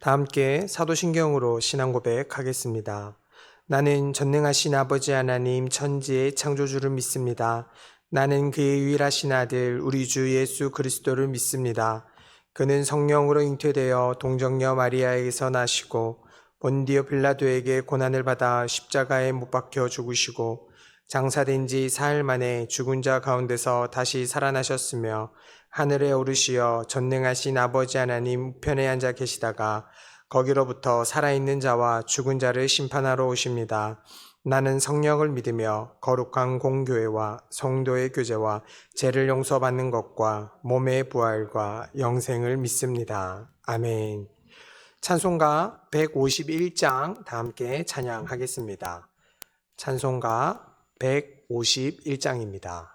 다 함께 사도신경으로 신앙 고백하겠습니다. 나는 전능하신 아버지 하나님 천지의 창조주를 믿습니다. 나는 그의 유일하신 아들 우리 주 예수 그리스도를 믿습니다. 그는 성령으로 잉태되어 동정녀 마리아에게서 나시고 본디오 빌라도에게 고난을 받아 십자가에 못 박혀 죽으시고 장사된 지 사흘 만에 죽은 자 가운데서 다시 살아나셨으며 하늘에 오르시어 전능하신 아버지 하나님 우편에 앉아 계시다가 거기로부터 살아있는 자와 죽은 자를 심판하러 오십니다. 나는 성령을 믿으며 거룩한 공교회와 성도의 교제와 죄를 용서받는 것과 몸의 부활과 영생을 믿습니다. 아멘. 찬송가 151장 다 함께 찬양하겠습니다. 찬송가 151장입니다.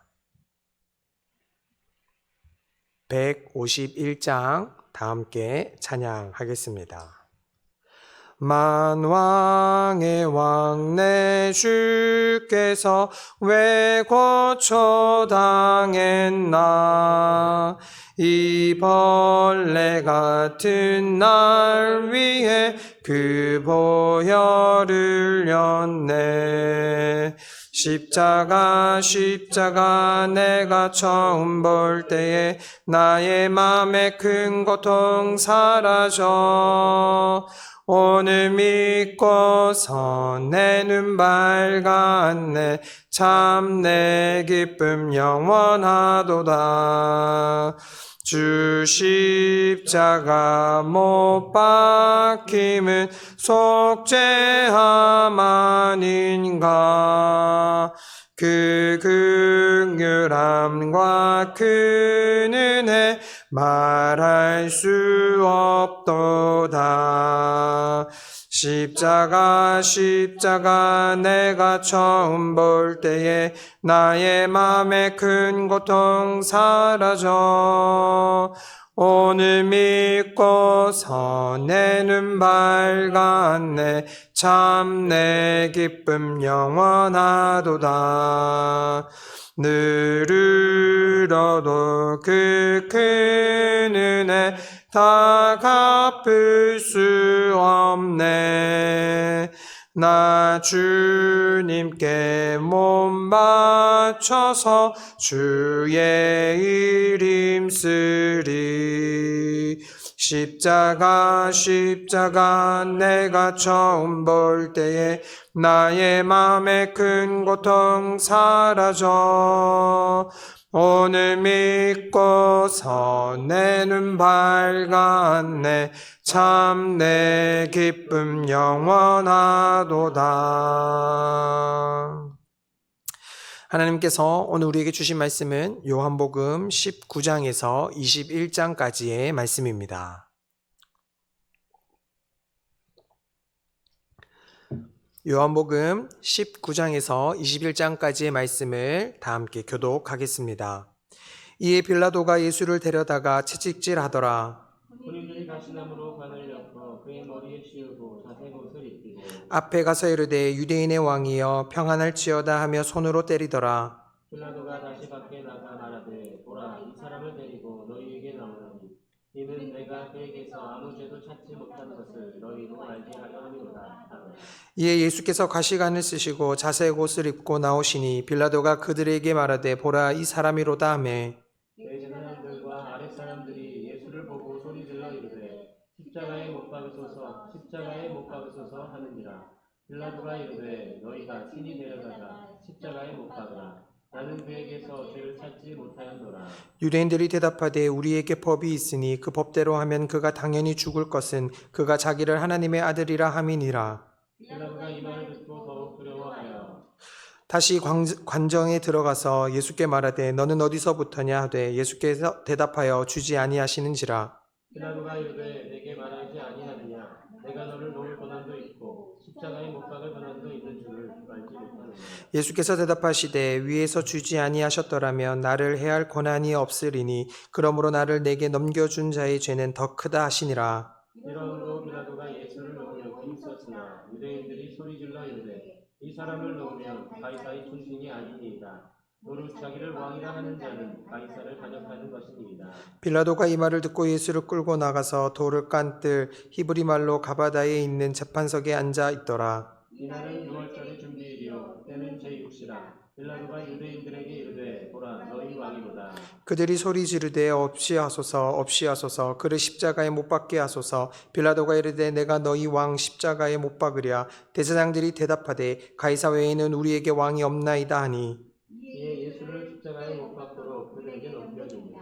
151장 다 함께 찬양하겠습니다. 만왕의 왕 내 주께서 왜 고초당했나 이 벌레 같은 날 위해 그 보혈을 흘렸네 십자가 내가 처음 볼 때에 나의 맘에 큰 고통 사라져 오늘 믿고서 내 눈 밝았네 참 내 기쁨 영원하도다 주 십자가 못 박힘은 속죄함 아닌가 그 긍휼함과 그 은혜 말할 수 없도다 십자가 내가 처음 볼 때에 나의 맘에 큰 고통 사라져 오늘 믿고서 내 눈 밝았네 참 내 기쁨 영원하도다 늘 울어도 그 큰 은혜 다 갚을 수 없네 나 주님께 몸 바쳐서 주의 이름 쓰리 십자가 내가 처음 볼 때에 나의 맘에 큰 고통 사라져 오늘 믿고서 내 눈 밝았네 참 내 기쁨 영원하도다. 하나님께서 오늘 우리에게 주신 말씀은 요한복음 19장에서 21장까지의 말씀입니다. 요한복음 19장에서 21장까지의 말씀을 다 함께 교독하겠습니다. 이에 빌라도가 예수를 데려다가 채찍질하더라. 군인들이 가시나무로 관을 엮어 그의 머리에 씌우고 자색 옷을 입히고 앞에 가서 이르되 유대인의 왕이여 평안할지어다 하며 손으로 때리더라. 빌라도가 다시 밖에 나가 말하되 보라 이 사람을 데리고 너희에게 나오노니 이는 내가 그에게서 아무 죄도 찾지 못한 것을 너희로 알게 하려 함이로다 하더라. 이에 예수께서 가시관을 쓰시고 자색 옷을 입고 나오시니 빌라도가 그들에게 말하되 보라 이 사람이로다 하매 내 사람들과 아랫 사람들이 예수를 보고 소리질러 이르되 십자가에 못 박으소서 하는지라. 빌라도가 이르되 너희가 친히 데려다가 십자가에 못 박으라. 나는 그에게서 죄를 찾지 못하였노라. 유대인들이 대답하되 우리에게 법이 있으니 그 법대로 하면 그가 당연히 죽을 것은 그가 자기를 하나님의 아들이라 함이니라. 빌라도가 이 말을 듣고 더욱 두려워하여 다시 관정에 들어가서 예수께 말하되 너는 어디서부터냐 하되 예수께서 대답하여 주지 아니하시는지라. 빌라도가 이르되 내게 말하지 아니하느냐 내가 너를 놓을 고난도 있고 십자가에 못 박을 고난도 있는 줄을 알지 못하느냐. 예수께서 대답하시되 위에서 주지 아니하셨더라면 나를 해할 고난이 없으리니 그러므로 나를 내게 넘겨준 자의 죄는 더 크다 하시니라. 이러므로 빌라도가 예수를 놓으려고 힘썼으나 유대인들이 소리질러 이르되 이 사람을 놓으면 가이사의 충신이 아니니이다. 노릇 자기를 왕이라 하는 자는 가이사를 가져가는 것입니다. 빌라도가 이 말을 듣고 예수를 끌고 나가서 돌을 깐 뜰 히브리 말로 가바다에 있는 재판석에 앉아 있더라. 이날은 6월절의 준비일이요 때는 제6시라. 빌라도가 유대인들에게 이르되 보라 너희 왕이로다. 그들이 소리 지르되 없이 하소서 없이 하소서 그를 십자가에 못 박게 하소서. 빌라도가 이르되 내가 너희 왕 십자가에 못 박으랴. 대제사장들이 대답하되 가이사 외에는 우리에게 왕이 없나이다 하니 이에 예수를 십자가에 못 박도록 그들에게 넘겨주니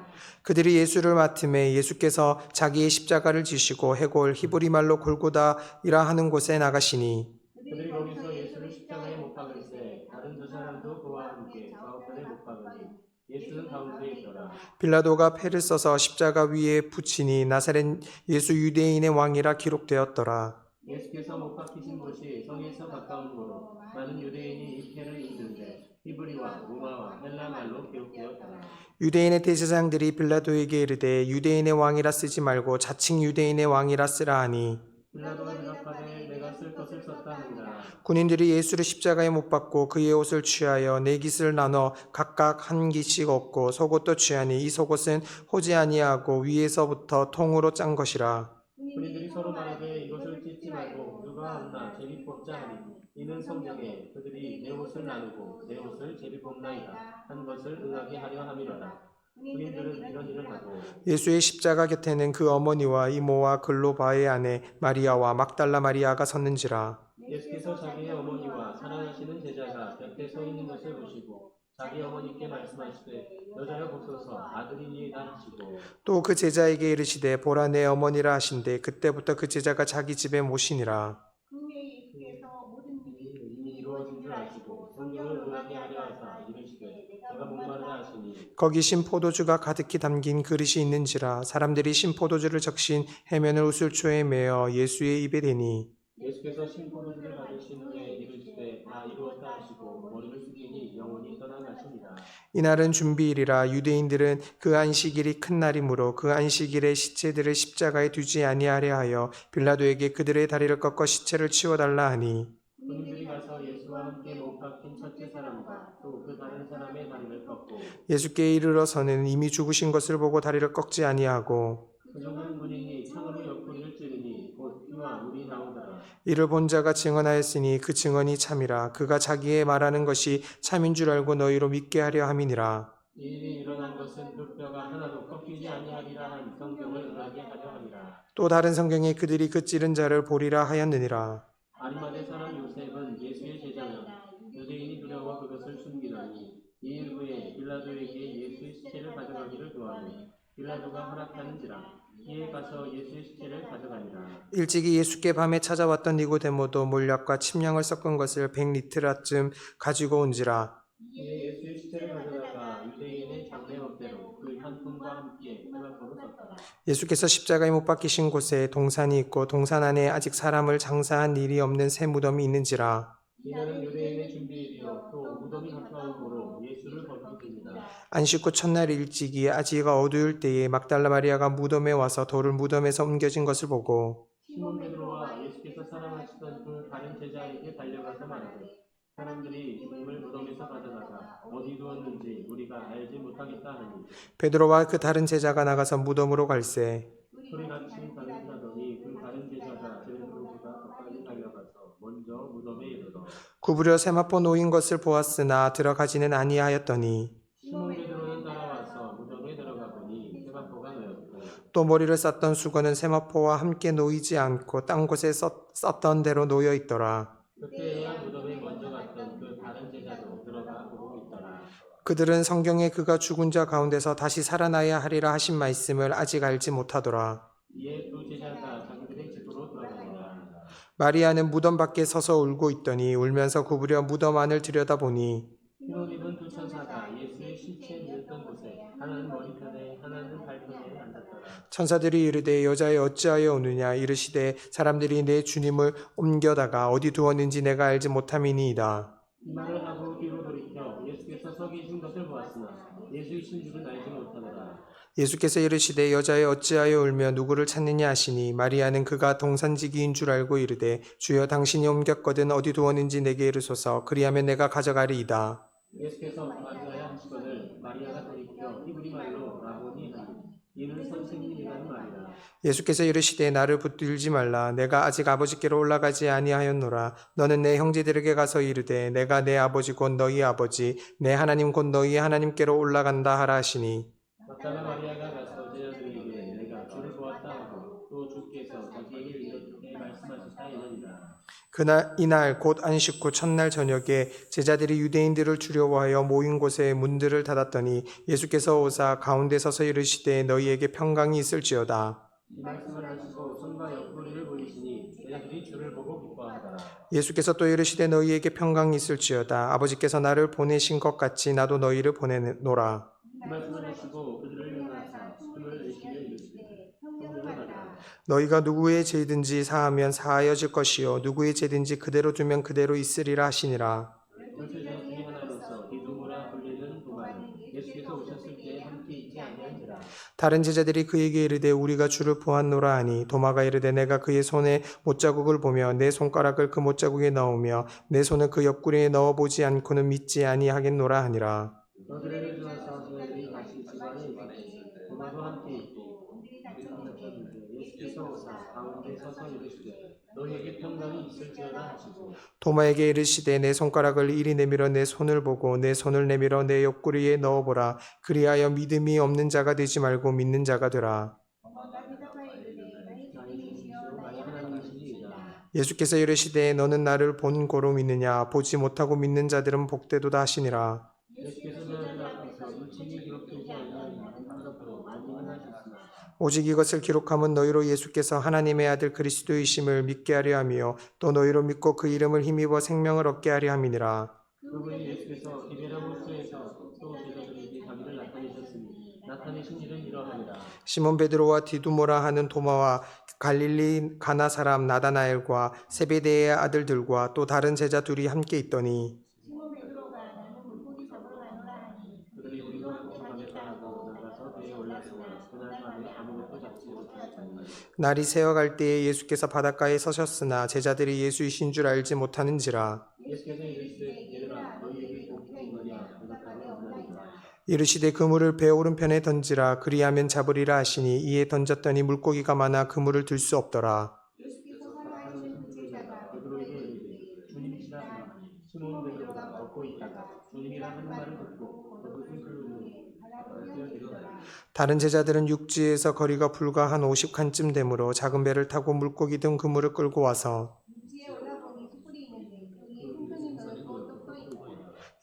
그들이 예수를 맡음에 예수께서 자기의 십자가를 지시고 해골 히브리 말로 골고다이라 하는 곳에 나가시니 그들이 거기서 예수를 십자가에 못 박을세 다른 두 사람도 그와 함께 좌우편에 못 박으니 예수는 가운데 있더라. 빌라도가 패를 써서 십자가 위에 붙이니 나사렛 예수 유대인의 왕이라 기록되었더라. 예수께서 못 박히신 곳이 성에서 가까운 곳으로 많은 유대인이 이 패를 입는데 히브리와 로마와 헬라 말로 기록되었더라. 유대인의 대제사장들이 빌라도에게 이르되 유대인의 왕이라 쓰지 말고 자칭 유대인의 왕이라 쓰라 하니 빌라도가 대답하되 내가 쓸 것을 썼다 하니라. 군인들이 예수를 십자가에 못 박고 그의 옷을 취하여 네 깃을 나눠 각각 한 깃씩 얻고 속옷도 취하니 이 속옷은 호지 아니하고 위에서부터 통으로 짠 것이라. 군인들이 서로 말하되 이것을 찢지 말고 누가 없나 제비 뽑자 하니 이는 성경에 그들이 내 옷을 나누고 내 옷을 제비 뽑나이다 한 것을 응하게 하려 함이로라. 군인들은 이런 일을 하고 예수의 십자가 곁에는 그 어머니와 이모와 글로바의 아내 마리아와 막달라 마리아가 섰는지라. 예수께서 자기의 어머니와 사랑하시는 제자가 곁에 서 있는 것을 보시고 자기 어머니께 말씀하시되 여자여 보소서 아들이니이다 하시고 또 그 제자에게 이르시되 보라 내 어머니라 하신대 그때부터 그 제자가 자기 집에 모시니라. 그 후에 예수께서 모든 일이 이미 이루어진 줄 아시고 성경을 응하게 하려 하사 이르시되 내가 목마르다 하시니 거기 신포도주가 가득히 담긴 그릇이 있는지라. 사람들이 신포도주를 적신 해면을 우슬초에 매어 예수의 입에 대니 예수께서 신포도주를 받으신 후에 이르시되 다 이루었다 하시고 머리를 숙이니 영혼이 떠나가십니다. 이날은 준비일이라. 유대인들은 그 안식일이 큰 날이므로 그 안식일에 시체들을 십자가에 두지 아니하려 하여 빌라도에게 그들의 다리를 꺾어 시체를 치워달라 하니 군인들이 가서 예수와 함께 못 박힌 첫째 사람과 또 그 다른 사람의 다리를 꺾고 예수께 이르러서는 이미 죽으신 것을 보고 다리를 꺾지 아니하고 그중 한 군인이 창으로 옆구리를 찌르니 곧 피와 물이 나오더라. 이를 본 자가 증언하였으니 그 증언이 참이라. 그가 자기의 말하는 것이 참인 줄 알고 너희로 믿게 하려 함이니라. 이 일이 일어난 것은 그 뼈가 하나도 꺾이지 아니하리라 한 성경을 응하게 하려 함이라. 또 다른 성경에 그들이 그 찌른 자를 보리라 하였느니라. 아리마대 사람 요셉은 예수의 제자여 유대인이 두려워 그것을 숨기더니 이 일 후에 빌라도에게 예수의 시체를 가져가기를 구하니 빌라도가 허락하는지라. 이에 가서 예수의 시체를 가져가니라. 일찍이 예수께 밤에 찾아왔던 니고데모도 몰약과 침량을 섞은 것을 100리트라쯤 가지고 온지라. 이에 예수의 시체를 가져다가 유대인의 장례 법대로 그 현품과 함께 뼈가포로 썼더라. 예수께서 십자가에 못 박히신 곳에 동산이 있고 동산 안에 아직 사람을 장사한 일이 없는 새 무덤이 있는지라. 이날은 유대인의 준비일이요 또 무덤이 가까우므로 예수를 거두십니다. 안식 후 첫날 일찍이 아직 어두울 때에 막달라 마리아가 무덤에 와서 돌을 무덤에서 옮겨진 것을 보고 시몬 베드로와 예수께서 사랑하시던 그 다른 제자에게 달려가서 말하되 사람들이 주님을 무덤에서 가져다가 어디 두었는지 우리가 알지 못하겠다 하니 베드로와 그 다른 제자가 나가서 무덤으로 갈새 소리 같이 가르치더니 그 다른 제자가 베드로보다 더 빨리 달려가서 먼저 무덤에 이르러 구부려 세마포 놓인 것을 보았으나 들어가지는 아니하였더니 시몬 베드로는 따라와서 무덤에 들어가 보니 세마포가 놓였고 또 머리를 쌌던 수건은 세마포와 함께 놓이지 않고 딴 곳에 썼던 대로 놓여 있더라. 그때야 무덤에 먼저 갔던 그 다른 제자도 들어가 보고 있더라. 그들은 성경에 그가 죽은 자 가운데서 다시 살아나야 하리라 하신 말씀을 아직 알지 못하더라. 이에 두 제자가 자기들의 집으로 들어가니라. 마리아는 무덤 밖에 서서 울고 있더니 울면서 구부려 무덤 안을 들여다보니 흰옷 입은 두 천사가 예수의 시체 누웠던 곳에 하나는 머리편에 하나는 발편에 앉았더라. 천사들이 이르되 여자여 어찌하여 오느냐 이르시되 사람들이 내 주님을 옮겨다가 어디 두었는지 내가 알지 못함이니이다. 이 말을 하고 뒤로 돌이켜 예수께서 서 계신 것을 보았으나 예수이신 줄은 알지 못하더라. 예수께서 이르시되 여자여 어찌하여 울며 누구를 찾느냐 하시니 마리아는 그가 동산지기인 줄 알고 이르되 주여 당신이 옮겼거든 어디 두었는지 내게 이르소서 그리하면 내가 가져가리이다. 예수께서 마리아야 하시거늘 마리아가 돌이켜 히브리 말로 라보니 하니 이는 선생님이라는 말이라. 예수께서 이르시되 나를 붙들지 말라. 내가 아직 아버지께로 올라가지 아니하였노라. 너는 내 형제들에게 가서 이르되 내가 내 아버지 곧 너희 아버지 내 하나님 곧 너희 하나님께로 올라간다 하라 하시니. 막달라 마리아가 가서 제자들에게 내가 주를 보았다 하고 또 주께서 자기에게 이렇게 말씀하셨다 이러니라. 이날 곧 안식 후 첫날 저녁에 제자들이 유대인들을 두려워하여 모인 곳에 문들을 닫았더니 예수께서 오사 가운데 서서 이르시되 너희에게 평강이 있을지어다. 이 말씀을 하시고 손과 옆구리를 보이시니 제자들이 주를 보고 기뻐하더라. 예수께서 또 이르시되 너희에게 평강이 있을지어다. 아버지께서 나를 보내신 것 같이 나도 너희를 보내노라. 이 말씀을 하시고 그들을 명하사 숨을 내쉬며 이르시되 성령을 받으라. 너희가 누구의 죄든지 사하면 사하여질 것이요 누구의 죄든지 그대로 두면 그대로 있으리라 하시니라. 열두 제자 중에 하나로서 디두모라 불리는 도마는 예수께서 오셨을 때 함께 있지 아니한지라. 다른 제자들이 그에게 이르되 우리가 주를 보았노라 하니 도마가 이르되 내가 그의 손에 못자국을 보며 내 손가락을 그 못자국에 넣으며 내 손을 그 옆구리에 넣어보지 않고는 믿지 아니하겠노라 하니라. 너희를 주어서 제자들이 같이 집 안에 있었고 도마도 함께 있고 예수께서 오사 가운데 서서 이르시되 너희에게 평강이 있을지어다 하시고 도마에게 이르시되 내 손가락을 이리 내밀어 내 손을 보고 내 손을 내밀어 내 옆구리에 넣어보라. 그리하여 믿음이 없는 자가 되지 말고 믿는 자가 되라. 나의 하나님이시니이다. 예수께서 이르시되 너는 나를 본 고로 믿느냐 보지 못하고 믿는 자들은 복되도다 하시니라. 예수께서 저희들 앞에서 일찍이 기록되지 아니하는 한것으로 말씀을 하셨으나 오직 이것을 기록함은 너희로 예수께서 하나님의 아들 그리스도이심을 믿게 하려 함이요 또 너희로 믿고 그 이름을 힘입어 생명을 얻게 하려 함이니라. 그분이 예수께서 디베라 호수에서 또 제자들에게 자기를 나타내셨으니 나타내신 일은 이러하니라. 시몬 베드로와 디두모라 하는 도마와 갈릴리 가나 사람 나다나엘과 세베대의 아들들과 또 다른 제자 둘이 함께 있더니 시몬 베드로가 나는 물고기 잡으러 가노라 하니 그들이 우리도 같이 가겠다 하고 나가서 배에 올랐으나 그날 밤에 아무것도 잡지 못하였더니 날이 새어갈 때에 예수께서 바닷가에 서셨으나 제자들이 예수이신 줄 알지 못하는지라. 예수께서 이르시되 얘들아 너희에게 복이 있느냐 대답하되 없나이다. 이르시되 그물을 배 오른편에 던지라 그리하면 잡으리라 하시니 이에 던졌더니 물고기가 많아 그물을 들 수 없더라. 예수께서 사랑하시는 그 제자가 베드로에게 이르되 주님이시라 하니 시몬 베드로가 걷고 있다가 주님이라 하는 말을 듣고 거듭은 그 눈에 바라보며 내려가니 다른 제자들은 육지에서 거리가 불과 한 50칸쯤 되므로 작은 배를 타고 물고기 든 그물을 끌고 와서 육지에 올라보니 숯불이 있는데 여기 생선이 넓고 떡도 있고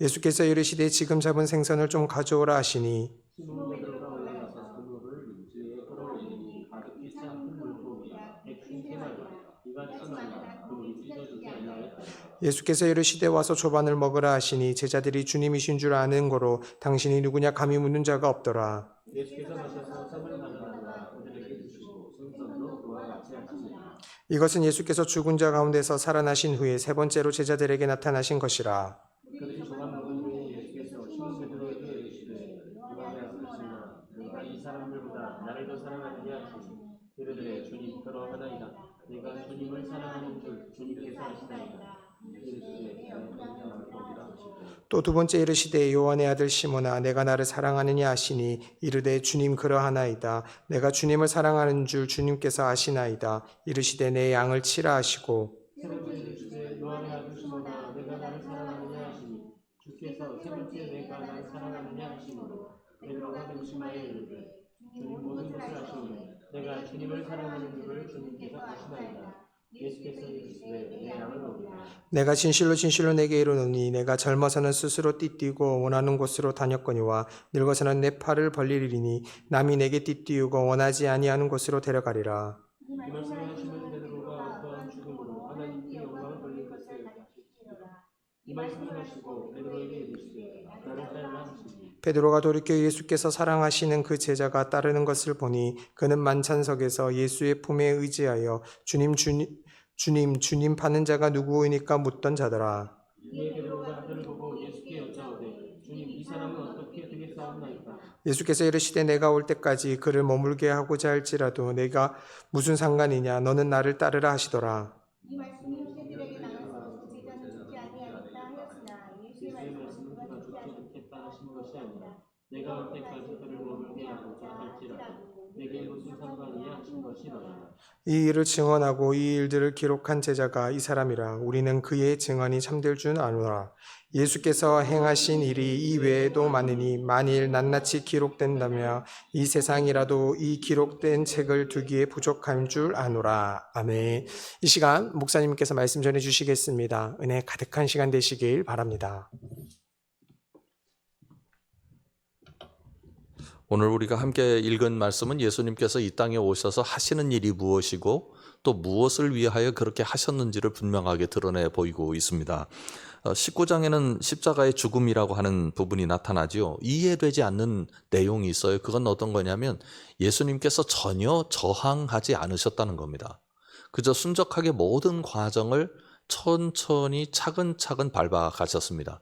예수께서 이르시되 지금 잡은 생선을 좀 가져오라 하시니 시몬 베드로가 올라가서 그물을 육지에 끌어올리니 가득히 찬 큰 물고기가 150마리 이같이 많아 그물이 찢어지지 아니하였다. 예수께서 이르시되 와서 조반을 먹으라 하시니 제자들이 주님이신 줄 아는 거로 당신이 누구냐 감히 묻는 자가 없더라. 예수께서 가셔서 떡을 가져다가 그들에게 주시고 생선도 그와 같이 하시니라. 이것은 예수께서 죽은 자 가운데서 살아나신 후에 세 번째로 제자들에게 나타나신 것이라. 그들이 조각 먹은 후에 예수께서 시몬 베드로에게 이르시되 요한의 아들이시나 내가 이 사람들보다 나를 더 사랑하느냐 하시니 이르되 주님 그러하나이다. 내가 주님을 사랑하는 줄 주님께서 아시나이다. 이르시되 내 영광을 물고기라 하시고 또 두 번째 이르시되 요한의 아들 시몬아 내가 나를 사랑하느냐 하시니 이르되 주님 그러하나이다. 내가 주님을 사랑하는 줄 주님께서 아시나이다. 이르시되 내 양을 치라 하시고 세 번째 이르시되 요한의 아들 시몬아 내가 나를 사랑하느냐 하시니 주께서 세 번째 내가 나를 사랑하느냐 하시므로 베드로가 명심하여 이르되 주님 모든 것을 아시오매 내가 주님을 사랑하는 줄을 주님께서 아시나이다. 예수께서 이르시되 내 양을 먹이라. 내가 진실로 진실로 내게 이르노니 내가 젊어서는 스스로 띠뛰고 원하는 곳으로 다녔거니와 늙어서는 내 팔을 벌리리니 남이 내게 띠띠우고 원하지 아니하는 곳으로 데려가리라. 이 말씀을 하시면 베드로가 어떠한 죽음으로 하나님께 영광을 돌릴 것을 가르치시니라. 이 말씀을 하시고 베드로에게 이르시되 나를 따르라 하시니 베드로가 돌이켜 예수께서 사랑하시는 그 제자가 따르는 것을 보니 그는 만찬석에서 예수의 품에 의지하여 주님 파는 자가 누구이니까 묻던 자더라. 이에 베드로가 그를 보고 예수께 여짜오되 주님 이 사람은 어떻게 되겠사옵나이까. 예수께서 이르시되 내가 올 때까지 그를 머물게 하고자 할지라도 내가 무슨 상관이냐 너는 나를 따르라 하시더라. 이 말씀이 유대들에게 나가서 그 제자는 죽지 아니하겠다 하였으나 예수의 예수의 말씀은 말씀은 그가 그가 죽지 죽지 않겠다 하신 것이 영업을 해야고자 할지라도 내게 무슨 상관이냐 하신 것이더라. 이 일을 증언하고 이 일들을 기록한 제자가 이 사람이라. 우리는 그의 증언이 참될 줄 아노라. 예수께서 행하신 일이 이 외에도 많으니 만일 낱낱이 기록된다면 이 세상이라도 이 기록된 책을 두기에 부족한 줄 아노라. 아멘. 이 시간 목사님께서 말씀 전해 주시겠습니다. 은혜 가득한 시간 되시길 바랍니다. 오늘 우리가 함께 읽은 말씀은 예수님께서 이 땅에 오셔서 하시는 일이 무엇이고 또 무엇을 위하여 그렇게 하셨는지를 분명하게 드러내 보이고 있습니다. 19장에는 십자가의 죽음이라고 하는 부분이 나타나죠. 이해되지 않는 내용이 있어요. 그건 어떤 거냐면 예수님께서 전혀 저항하지 않으셨다는 겁니다. 그저 순적하게 모든 과정을 천천히 차근차근 밟아가셨습니다.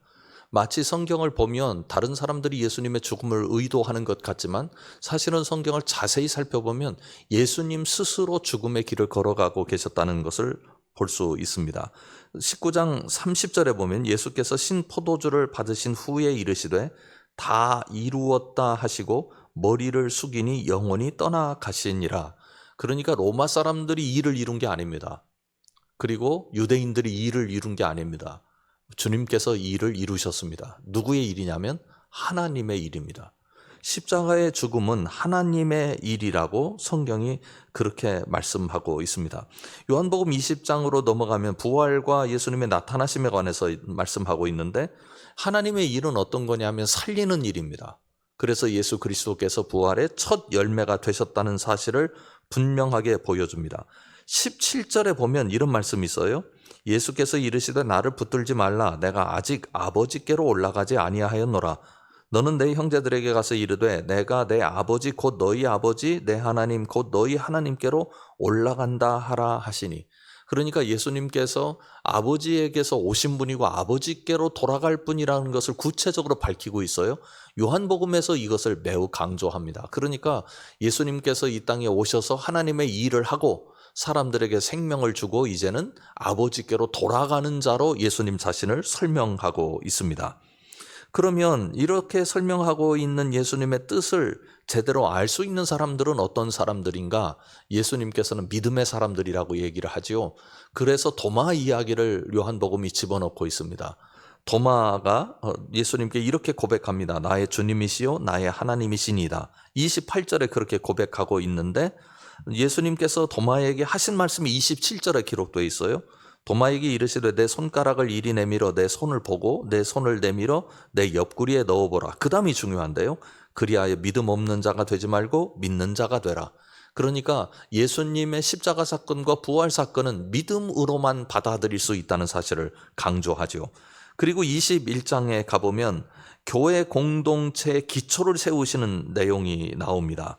마치 성경을 보면 다른 사람들이 예수님의 죽음을 의도하는 것 같지만 사실은 성경을 자세히 살펴보면 예수님 스스로 죽음의 길을 걸어가고 계셨다는 것을 볼 수 있습니다. 19장 30절에 보면 예수께서 신포도주를 받으신 후에 이르시되 다 이루었다 하시고 머리를 숙이니 영원히 떠나가시니라. 그러니까 로마 사람들이 일을 이룬 게 아닙니다. 그리고 유대인들이 일을 이룬 게 아닙니다. 주님께서 이 일을 이루셨습니다. 누구의 일이냐면 하나님의 일입니다. 십자가의 죽음은 하나님의 일이라고 성경이 그렇게 말씀하고 있습니다. 요한복음 20장으로 넘어가면 부활과 예수님의 나타나심에 관해서 말씀하고 있는데 하나님의 일은 어떤 거냐면 살리는 일입니다. 그래서 예수 그리스도께서 부활의 첫 열매가 되셨다는 사실을 분명하게 보여줍니다. 17절에 보면 이런 말씀이 있어요. 예수께서 이르시되 나를 붙들지 말라. 내가 아직 아버지께로 올라가지 아니하였노라. 너는 내 형제들에게 가서 이르되 내가 내 아버지 곧 너희 아버지 내 하나님 곧 너희 하나님께로 올라간다 하라 하시니. 그러니까 예수님께서 아버지에게서 오신 분이고 아버지께로 돌아갈 분이라는 것을 구체적으로 밝히고 있어요. 요한복음에서 이것을 매우 강조합니다. 그러니까 예수님께서 이 땅에 오셔서 하나님의 일을 하고 사람들에게 생명을 주고 이제는 아버지께로 돌아가는 자로 예수님 자신을 설명하고 있습니다. 그러면 이렇게 설명하고 있는 예수님의 뜻을 제대로 알 수 있는 사람들은 어떤 사람들인가? 예수님께서는 믿음의 사람들이라고 얘기를 하지요. 그래서 도마 이야기를 요한복음이 집어넣고 있습니다. 도마가 예수님께 이렇게 고백합니다. 나의 주님이시요 나의 하나님이시니이다. 28절에 그렇게 고백하고 있는데 예수님께서 도마에게 하신 말씀이 27절에 기록되어 있어요. 도마에게 이르시되 내 손가락을 이리 내밀어 내 손을 보고 내 손을 내밀어 내 옆구리에 넣어보라. 그 다음이 중요한데요. 그리하여 믿음 없는 자가 되지 말고 믿는 자가 되라. 그러니까 예수님의 십자가 사건과 부활 사건은 믿음으로만 받아들일 수 있다는 사실을 강조하죠. 그리고 21장에 가보면 교회 공동체의 기초를 세우시는 내용이 나옵니다.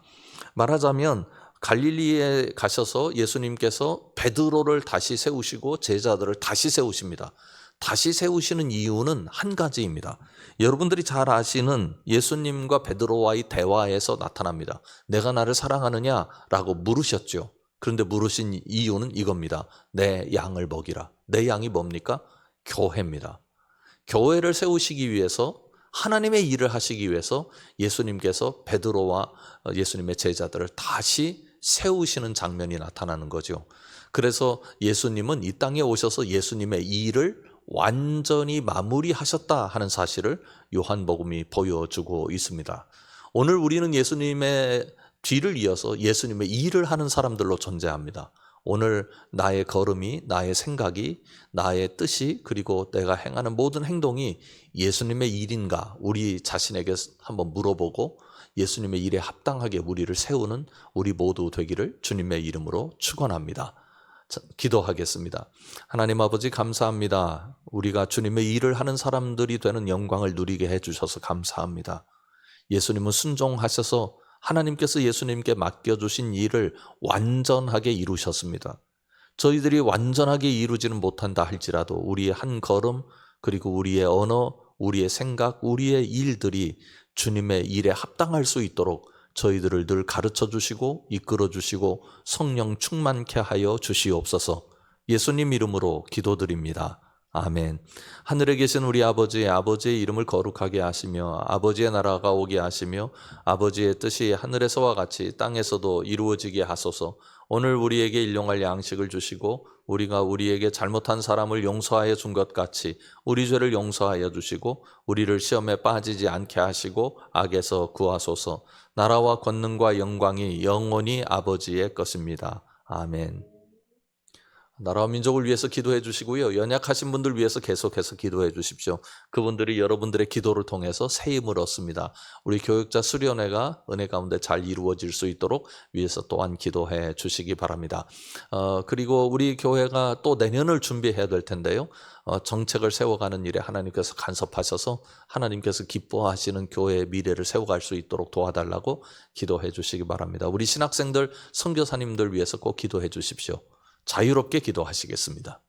말하자면 갈릴리에 가셔서 예수님께서 베드로를 다시 세우시고 제자들을 다시 세우십니다. 다시 세우시는 이유는 한 가지입니다. 여러분들이 잘 아시는 예수님과 베드로와의 대화에서 나타납니다. 내가 나를 사랑하느냐라고 물으셨죠. 그런데 물으신 이유는 이겁니다. 내 양을 먹이라. 내 양이 뭡니까? 교회입니다. 교회를 세우시기 위해서 하나님의 일을 하시기 위해서 예수님께서 베드로와 예수님의 제자들을 다시 세우시는 장면이 나타나는 거죠. 그래서 예수님은 이 땅에 오셔서 예수님의 일을 완전히 마무리하셨다 하는 사실을 요한복음이 보여주고 있습니다. 오늘 우리는 예수님의 뒤를 이어서 예수님의 일을 하는 사람들로 존재합니다. 오늘 나의 걸음이, 나의 생각이, 나의 뜻이 그리고 내가 행하는 모든 행동이 예수님의 일인가 우리 자신에게 한번 물어보고 예수님의 일에 합당하게 우리를 세우는 우리 모두 되기를 주님의 이름으로 축원합니다. 기도하겠습니다. 하나님 아버지 감사합니다. 우리가 주님의 일을 하는 사람들이 되는 영광을 누리게 해주셔서 감사합니다. 예수님은 순종하셔서 하나님께서 예수님께 맡겨주신 일을 완전하게 이루셨습니다. 저희들이 완전하게 이루지는 못한다 할지라도 우리의 한 걸음 그리고 우리의 언어, 우리의 생각, 우리의 일들이 주님의 일에 합당할 수 있도록 저희들을 늘 가르쳐 주시고 이끌어 주시고 성령 충만케 하여 주시옵소서. 예수님 이름으로 기도드립니다. 아멘. 하늘에 계신 우리 아버지의 이름을 거룩하게 하시며 아버지의 나라가 오게 하시며 아버지의 뜻이 하늘에서와 같이 땅에서도 이루어지게 하소서. 오늘 우리에게 일용할 양식을 주시고 우리가 우리에게 잘못한 사람을 용서하여 준 것 같이 우리 죄를 용서하여 주시고 우리를 시험에 빠지지 않게 하시고 악에서 구하소서. 나라와 권능과 영광이 영원히 아버지의 것입니다. 아멘. 나라와 민족을 위해서 기도해 주시고요. 연약하신 분들 위해서 계속해서 기도해 주십시오. 그분들이 여러분들의 기도를 통해서 새 힘을 얻습니다. 우리 교육자 수련회가 은혜 가운데 잘 이루어질 수 있도록 위해서 또한 기도해 주시기 바랍니다. 그리고 우리 교회가 또 내년을 준비해야 될 텐데요. 정책을 세워가는 일에 하나님께서 간섭하셔서 하나님께서 기뻐하시는 교회의 미래를 세워갈 수 있도록 도와달라고 기도해 주시기 바랍니다. 우리 신학생들, 선교사님들 위해서 꼭 기도해 주십시오. 자유롭게 기도하시겠습니다.